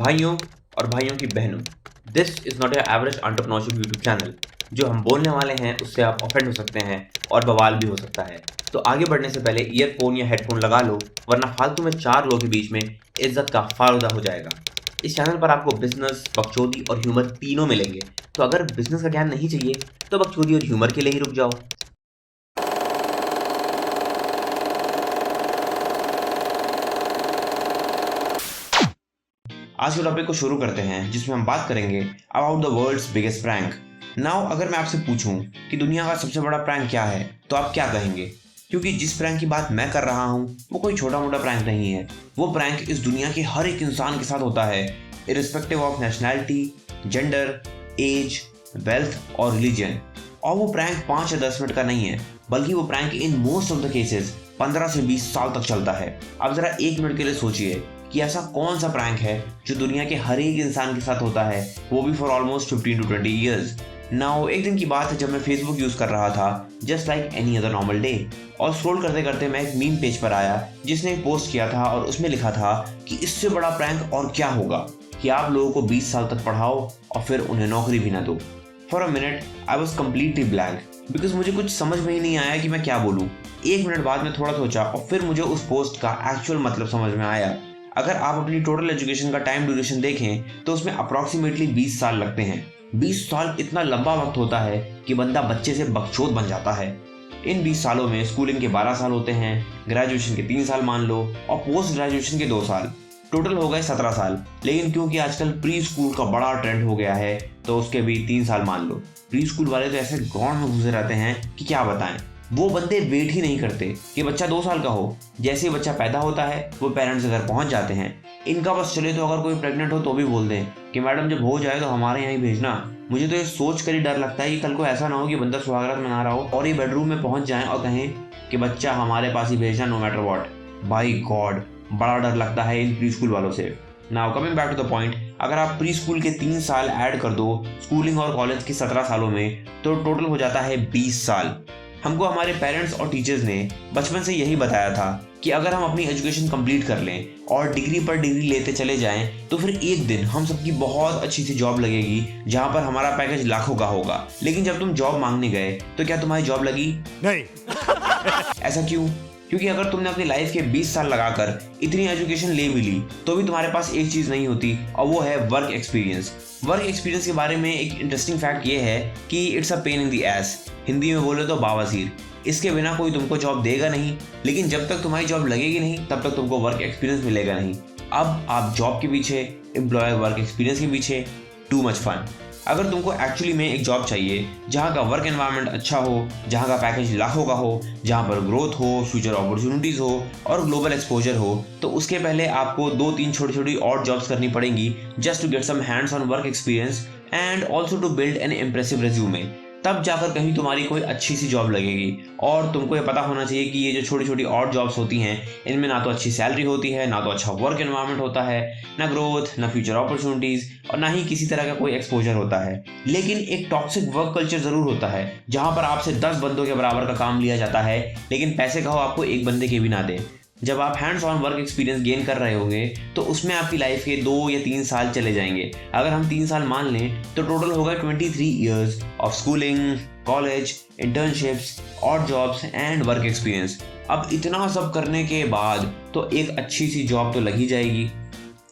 भाइयों और भाइयों की बहनों, this is not a average entrepreneurship YouTube channel. जो हम बोलने वाले हैं उससे आप ऑफेंड हो सकते हैं और बवाल भी हो सकता है। तो आगे बढ़ने से पहले ईयरफोन या हेडफोन लगा लो, वरना फालतू में चार लोगों के बीच में इज्जत का फालूदा हो जाएगा। इस चैनल पर आपको बिजनेस, बकचोदी और ह्यूमर तीनों मिलेंगे। तो अगर बिजनेस का ज्ञान नहीं चाहिए तो बकचोदी और ह्यूमर के लिए ही रुक जाओ। आज के टॉपिक को शुरू करते हैं, जिसमें हम बात करेंगे about the world's biggest prank. Now अगर मैं आपसे पूछूं कि दुनिया का सबसे बड़ा प्रैंक क्या है, तो आप क्या कहेंगे? क्योंकि जिस प्रैंक की बात मैं कर रहा हूं वो कोई छोटा मोटा प्रैंक नहीं है। वो प्रैंक इस दुनिया के हर एक इंसान के साथ होता है, irrespective of nationality, gender, age, wealth और रिलीजन। और वो प्रैंक 5 या 10 मिनट का नहीं है, बल्कि वो prank in most of the cases 15 से 20 साल तक चलता है। अब जरा 1 मिनट के लिए सोचिए कि ऐसा कौन सा प्रैंक है जो दुनिया के हर एक इंसान के साथ होता है, वो भी for almost 15 to 20 years. Now एक दिन की बात है जब मैं फेसबुक यूज कर रहा था, just like any other normal day, और स्क्रॉल करते करते मैं एक मीम पेज पर आया जिसने एक पोस्ट किया था और उसमें लिखा था कि इससे बड़ा प्रैंक और क्या होगा कि आप लोगों को 20 साल तक पढ़ाओ और फिर उन्हें नौकरी भी ना दो। For a minute I was completely blank, because मुझे कुछ समझ में ही नहीं आया कि मैं क्या बोलूँ। 1 मिनट बाद में थोड़ा सोचा और फिर मुझे उस पोस्ट का एक्चुअल मतलब समझ में आया। अगर आप अपनी टोटल एजुकेशन का टाइम ड्यूरेशन देखें तो उसमें अप्रॉक्सीमेटली 20 साल लगते हैं। 20 साल इतना लंबा वक्त होता है कि बंदा बच्चे से बकचोद बन जाता है। इन 20 सालों में स्कूलिंग के 12 साल होते हैं, ग्रेजुएशन के 3 साल मान लो, और पोस्ट ग्रेजुएशन के 2 साल। टोटल हो गए 17 साल। लेकिन क्योंकि आजकल प्री स्कूल का बड़ा ट्रेंड हो गया है तो उसके भी 3 साल मान लो। प्री स्कूल वाले तो ऐसे गौर में घुसे रहते हैं कि क्या बताएं। वो बंदे वेट ही नहीं करते कि बच्चा 2 साल का हो। जैसे ही बच्चा पैदा होता है वो पेरेंट्स के घर पहुंच जाते हैं। इनका बस चले तो अगर कोई प्रेग्नेंट हो तो भी बोल दें कि मैडम जब हो जाए तो हमारे यहाँ ही भेजना। मुझे तो ये सोच कर ही डर लगता है कि कल को ऐसा ना हो कि बंदा सुहागरात मना रहा हो और ये बेडरूम में पहुंच जाए और कहें कि बच्चा हमारे पास ही भेजना no matter what. By god, बड़ा डर लगता है इन प्री स्कूल वालों से। Now coming back to the point, अगर आप प्री स्कूल के 3 साल ऐड कर दो स्कूलिंग और कॉलेज के 17 सालों में तो टोटल हो जाता है 20 साल। हमको हमारे पेरेंट्स और टीचर्स ने बचपन से यही बताया था कि अगर हम अपनी एजुकेशन कंप्लीट कर लें और डिग्री पर डिग्री लेते चले जाएं तो फिर एक दिन हम सबकी बहुत अच्छी सी जॉब लगेगी जहां पर हमारा पैकेज लाखों का होगा। लेकिन जब तुम जॉब मांगने गए तो क्या तुम्हारी जॉब लगी? नहीं। ऐसा क्यों? क्योंकि अगर तुमने अपनी लाइफ के 20 साल लगाकर इतनी एजुकेशन ले भी ली तो भी तुम्हारे पास एक चीज़ नहीं होती, और वो है वर्क एक्सपीरियंस। वर्क एक्सपीरियंस के बारे में एक इंटरेस्टिंग फैक्ट ये है कि it's a pain in the S, Hindi में बोले तो बावासीर। इसके बिना कोई तुमको जॉब देगा नहीं, लेकिन जब तक तुम्हारी जॉब लगेगी नहीं तब तक तुमको वर्क एक्सपीरियंस मिलेगा नहीं। अब आप जॉब के पीछे, एम्प्लॉयर वर्क एक्सपीरियंस के पीछे, टू मच फन। अगर तुमको एक्चुअली में एक जॉब चाहिए जहाँ का वर्क एनवायरनमेंट अच्छा हो, जहाँ का पैकेज लाखों का हो, जहाँ पर ग्रोथ हो, फ्यूचर अपॉर्चुनिटीज हो और ग्लोबल एक्सपोजर हो, तो उसके पहले आपको 2-3 छोटी छोटी और जॉब्स करनी पड़ेंगी just to get some hands on work experience and also to build an impressive resume. तब जाकर कहीं तुम्हारी कोई अच्छी सी जॉब लगेगी। और तुमको ये पता होना चाहिए कि ये जो छोटी छोटी और जॉब्स होती हैं इनमें ना तो अच्छी सैलरी होती है, ना तो अच्छा वर्क एनवायरनमेंट होता है, ना ग्रोथ, ना फ्यूचर अपॉर्चुनिटीज, और ना ही किसी तरह का कोई एक्सपोजर होता है। लेकिन एक टॉक्सिक वर्क कल्चर जरूर होता है जहां पर आपसे 10 बंदों के बराबर का काम लिया जाता है, लेकिन पैसे कहो आपको एक बंदे के भी ना दे। जब आप hands on work experience gain कर रहे होंगे तो उसमें आपकी लाइफ के 2 या 3 साल चले जाएंगे। अगर हम 3 साल मान लें तो टोटल होगा 23 years of schooling, college, internships, odd jobs and work experience. अब इतना सब करने के बाद तो एक अच्छी सी जॉब तो लग ही जाएगी।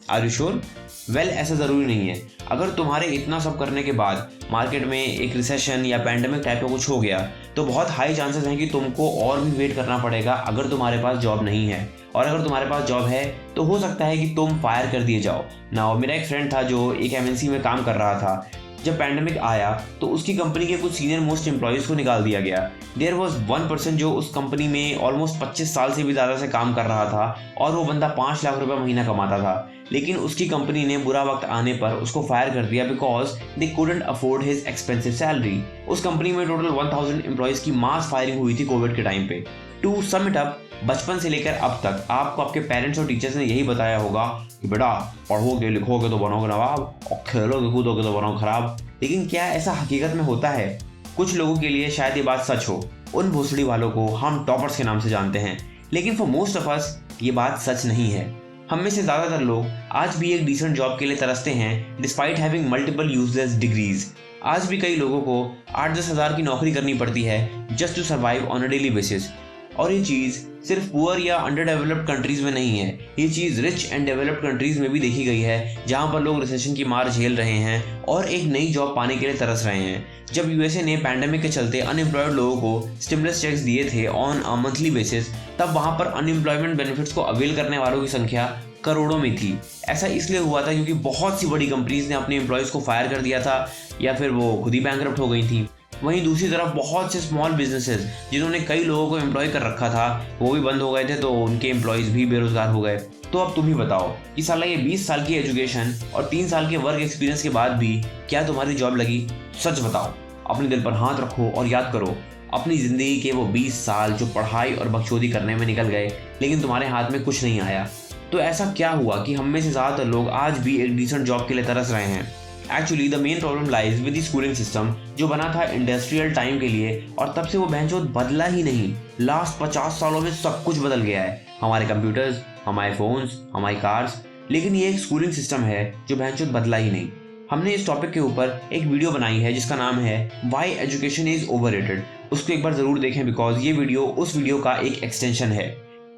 Are you sure? वेल, ऐसा ज़रूरी नहीं है। अगर तुम्हारे इतना सब करने के बाद मार्केट में एक रिसेशन या पैंडेमिक टाइप का कुछ हो गया तो बहुत हाई चांसेस हैं कि तुमको और भी वेट करना पड़ेगा अगर तुम्हारे पास जॉब नहीं है। और अगर तुम्हारे पास जॉब है तो हो सकता है कि तुम फायर कर दिए जाओ ना। मेरा एक फ्रेंड था जो एक एमएनसी में काम कर रहा था। जब पैंडेमिक आया तो उसकी कंपनी के कुछ सीनियर मोस्ट एम्प्लॉयज़ को निकाल दिया गया। देयर वॉज 1% जो उस कंपनी में ऑलमोस्ट 25 साल से भी ज़्यादा से काम कर रहा था और वो बंदा 5 लाख रुपए महीना कमाता था। लेकिन उसकी कंपनी ने बुरा वक्त आने पर उसको फायर कर दिया because they couldn't afford his expensive salary. उस कंपनी में टोटल 1000 एम्प्लॉयज़ की मास फायरिंग हुई थी कोविड के टाइम पे। टू सम इट अप, बचपन से लेकर अब तक आपको आपके पेरेंट्स और टीचर्स ने यही बताया होगा कि बेटा पढ़ोगे लिखोगे तो बनोगे नवाब और खेलोगे कूदोगे तो बनोगे खराब। लेकिन क्या ऐसा हकीकत में होता है? कुछ लोगों के लिए शायद ये बात सच हो, उन भोसड़ी वालों को हम टॉपर्स के नाम से जानते हैं, लेकिन फॉर मोस्ट ऑफ अस ये बात सच नहीं है। हम में से ज़्यादातर लोग आज भी एक डिसेंट जॉब के लिए तरसते हैं despite having multiple useless degrees. आज भी कई लोगों को 8-10 हज़ार की नौकरी करनी पड़ती है just to survive on a daily basis. और ये चीज़ सिर्फ पुअर या अंडर डेवलप्ड कंट्रीज़ में नहीं है, ये चीज़ रिच एंड डेवलप्ड कंट्रीज़ में भी देखी गई है, जहाँ पर लोग रिसेशन की मार झेल रहे हैं और एक नई जॉब पाने के लिए तरस रहे हैं। जब यूएसए ने पैंडेमिक के चलते अनएम्प्लॉयड लोगों को स्टिमुलस चेक्स दिए थे ऑन अ मंथली बेसिस, तब वहाँ पर अनएम्प्लॉयमेंट बेनिफिट्स को अवेल करने वालों की संख्या करोड़ों में थी। ऐसा इसलिए हुआ था क्योंकि बहुत सी बड़ी कंपनीज ने अपने एम्प्लॉयज़ को फायर कर दिया था या फिर वो खुद ही बैंकरप्ट हो गई थी। वहीं दूसरी तरफ बहुत से स्मॉल बिजनेसेस जिन्होंने कई लोगों को एम्प्लॉय कर रखा था वो भी बंद हो गए थे, तो उनके एम्प्लॉयज़ भी बेरोजगार हो गए। तो अब तुम ही बताओ कि साला ये 20 साल की एजुकेशन और 3 साल के वर्क एक्सपीरियंस के बाद भी क्या तुम्हारी जॉब लगी? सच बताओ, अपने दिल पर हाथ रखो और याद करो अपनी ज़िंदगी के वो 20 साल जो पढ़ाई और बकचोदी करने में निकल गए लेकिन तुम्हारे हाथ में कुछ नहीं आया। तो ऐसा क्या हुआ कि हम में से ज़्यादातर लोग आज भी एक डिसेंट जॉब के लिए तरस रहे हैं? Actually the main problem lies with the schooling system जो बना था इंडस्ट्रियल टाइम के लिए, और तब से वो भैंचोद बदला ही नहीं। लास्ट 50 सालों में सब कुछ बदल गया है, हमारे कंप्यूटर्स, हमारे फोन्स, हमारी कार्स, लेकिन ये एक स्कूलिंग सिस्टम है जो भैंचोद बदला ही नहीं। हमने इस टॉपिक के ऊपर एक वीडियो बनाई है जिसका नाम है व्हाई एजुकेशन इज ओवररेटेड। उसको एक बार जरूर देखें बिकॉज ये वीडियो उस वीडियो का एक एक्सटेंशन है।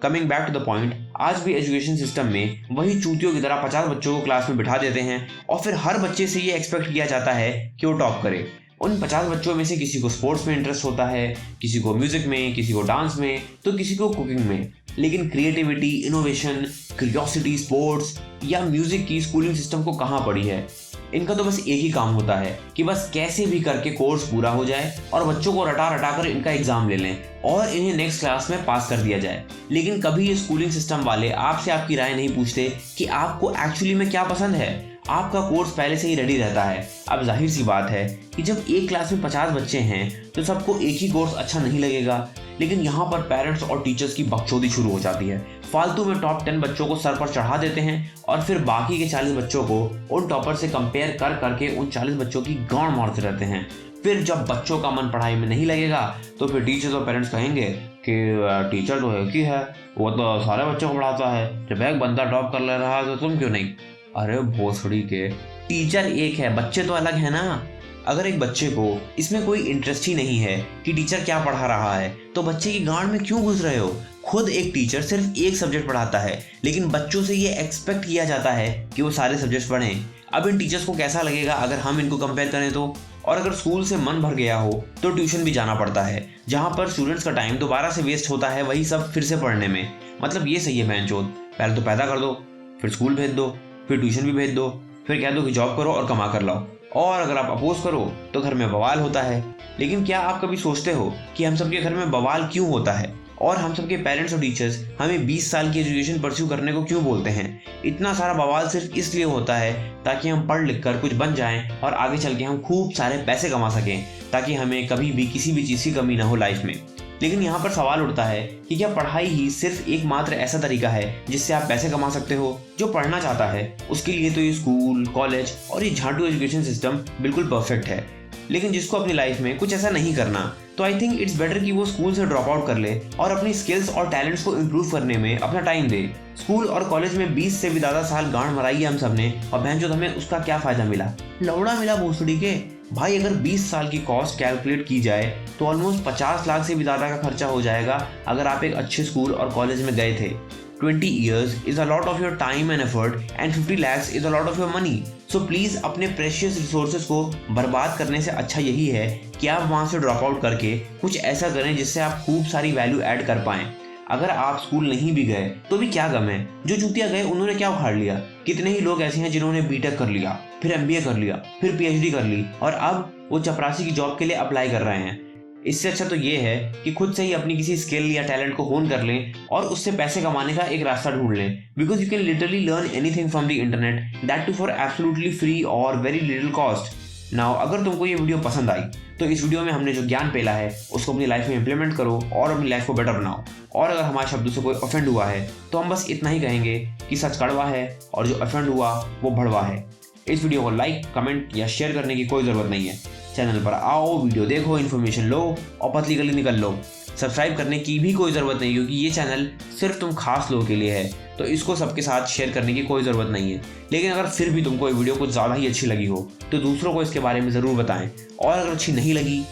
Coming back to the point, आज भी एजुकेशन सिस्टम में वही चूतियों की तरह 50 बच्चों को क्लास में बिठा देते हैं और फिर हर बच्चे से ये एक्सपेक्ट किया जाता है कि वो टॉप करे। उन 50 बच्चों में से किसी को स्पोर्ट्स में इंटरेस्ट होता है, किसी को म्यूजिक में, किसी को डांस में, तो किसी को कुकिंग में, लेकिन क्रिएटिविटी, इनोवेशन, क्यूरियोसिटी, स्पोर्ट्स या म्यूजिक की स्कूलिंग सिस्टम को कहाँ पड़ी है? इनका तो बस एक ही काम होता है कि बस कैसे भी करके कोर्स पूरा हो जाए और बच्चों को रटा रटा कर इनका एग्जाम ले लें और इन्हें नेक्स्ट क्लास में पास कर दिया जाए। लेकिन कभी ये स्कूलिंग सिस्टम वाले आपसे आपकी राय नहीं पूछते कि आपको एक्चुअली में क्या पसंद है। आपका कोर्स पहले से ही रेडी रहता है। अब जाहिर सी बात है कि जब एक क्लास में 50 बच्चे हैं तो सबको एक ही कोर्स अच्छा नहीं लगेगा, लेकिन यहाँ पर पेरेंट्स और टीचर्स की बकचोदी शुरू हो जाती है। फालतू में टॉप 10 बच्चों को सर पर चढ़ा देते हैं और फिर बाकी के 40 बच्चों को उन टॉपर से कंपेयर कर करके उन 40 बच्चों की गांड मारते रहते हैं। फिर जब बच्चों का मन पढ़ाई में नहीं लगेगा तो फिर टीचर्स और पेरेंट्स कहेंगे कि टीचर तो एक ही है, वो तो सारे बच्चों को पढ़ाता है, जब एक बंदा टॉप कर ले रहा है तो तुम क्यों नहीं? अरे भोसड़ी के, टीचर एक है, बच्चे तो अलग है ना। अगर एक बच्चे को इसमें कोई इंटरेस्ट ही नहीं है कि टीचर क्या पढ़ा रहा है तो बच्चे की गांड में क्यों घुस रहे हो? खुद एक टीचर सिर्फ एक सब्जेक्ट पढ़ाता है लेकिन बच्चों से ये एक्सपेक्ट किया जाता है कि वो सारे सब्जेक्ट्स पढ़ें। अब इन टीचर्स को कैसा लगेगा अगर हम इनको कंपेयर करें तो? और अगर स्कूल से मन भर गया हो तो ट्यूशन भी जाना पड़ता है, जहाँ पर स्टूडेंट्स का टाइम दोबारा से वेस्ट होता है वही सब फिर से पढ़ने में। मतलब ये सही है बहनचोद, पहले तो पैदा कर दो, फिर स्कूल भेज दो, फिर ट्यूशन भी भेज दो, फिर कह दो कि जॉब करो और कमा कर लाओ, और अगर आप अपोज करो तो घर में बवाल होता है। लेकिन क्या आप कभी सोचते हो कि हम सबके घर में बवाल क्यों होता है और हम सबके पेरेंट्स और टीचर्स हमें 20 साल की एजुकेशन परस्यू करने को क्यों बोलते हैं? इतना सारा बवाल सिर्फ इसलिए होता है ताकि हम पढ़ लिख कर कुछ बन जाएं और आगे चल के हम खूब सारे पैसे कमा सकें, ताकि हमें कभी भी किसी भी चीज़ की कमी ना हो लाइफ में। लेकिन यहाँ पर सवाल उठता है कि क्या पढ़ाई ही सिर्फ एकमात्र ऐसा तरीका है जिससे आप पैसे कमा सकते हो? जो पढ़ना चाहता है उसके लिए तो ये स्कूल, कॉलेज और ये झांटू एजुकेशन सिस्टम बिल्कुल परफेक्ट है, लेकिन जिसको अपनी लाइफ में कुछ ऐसा नहीं करना तो आई थिंक इट्स बेटर कि वो स्कूल से ड्रॉप आउट कर ले और अपनी स्किल्स और टैलेंट्स को इम्प्रूव करने में अपना टाइम दे। स्कूल और कॉलेज में 20 से भी ज़्यादा साल गांड मराई है हम सब ने, और बहनचोद हमें उसका क्या फ़ायदा मिला? लौड़ा मिला भोसड़ी के। भाई अगर 20 साल की कॉस्ट कैलकुलेट की जाए तो ऑलमोस्ट 50 लाख से भी ज़्यादा का खर्चा हो जाएगा अगर आप एक अच्छे स्कूल और कॉलेज में गए थे। 20 years is a lot of your time and effort and 50 lakhs is a lot of your money. So please अपने प्रेशियस रिसोर्सेज को बर्बाद करने से अच्छा यही है कि आप वहाँ से ड्रॉप आउट करके कुछ ऐसा करें जिससे आप खूब सारी वैल्यू ऐड कर पाएं। अगर आप स्कूल नहीं भी गए तो भी क्या गम है, जो चूतिया गए उन्होंने क्या उखाड़ लिया? कितने ही लोग ऐसे हैं जिन्होंने बीटेक कर लिया, फिर MBA कर लिया, फिर PhD कर ली और अब वो चपरासी की जॉब के लिए अप्लाई कर रहे हैं। इससे अच्छा तो ये है कि खुद से ही अपनी किसी स्किल या टैलेंट को होन कर लें और उससे पैसे कमाने का एक रास्ता ढूंढ लें, because you can literally learn anything from the internet, that too for absolutely free और वेरी लिटिल कॉस्ट। नाउ अगर तुमको ये वीडियो पसंद आई तो इस वीडियो में हमने जो ज्ञान पेला है उसको अपनी लाइफ में इंप्लीमेंट करो और अपनी लाइफ को बेटर बनाओ। और अगर हमारे शब्दों से कोई ऑफेंड हुआ है तो हम बस इतना ही कहेंगे कि सच कड़वा है और जो ऑफेंड हुआ वो भड़वा है। इस वीडियो को लाइक, कमेंट या शेयर करने की कोई ज़रूरत नहीं है। चैनल पर आओ, वीडियो देखो, इन्फॉर्मेशन लो और पतली गली निकल लो। सब्सक्राइब करने की भी कोई ज़रूरत नहीं, क्योंकि ये चैनल सिर्फ तुम खास लोगों के लिए है, तो इसको सबके साथ शेयर करने की कोई ज़रूरत नहीं है। लेकिन अगर फिर भी तुमको ये वीडियो कुछ ज़्यादा ही अच्छी लगी हो तो दूसरों को इसके बारे में ज़रूर बताएं, और अगर अच्छी नहीं लगी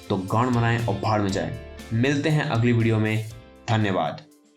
तो गांड बनाएं और भाड़ में जाएं। मिलते हैं अगली वीडियो में। धन्यवाद।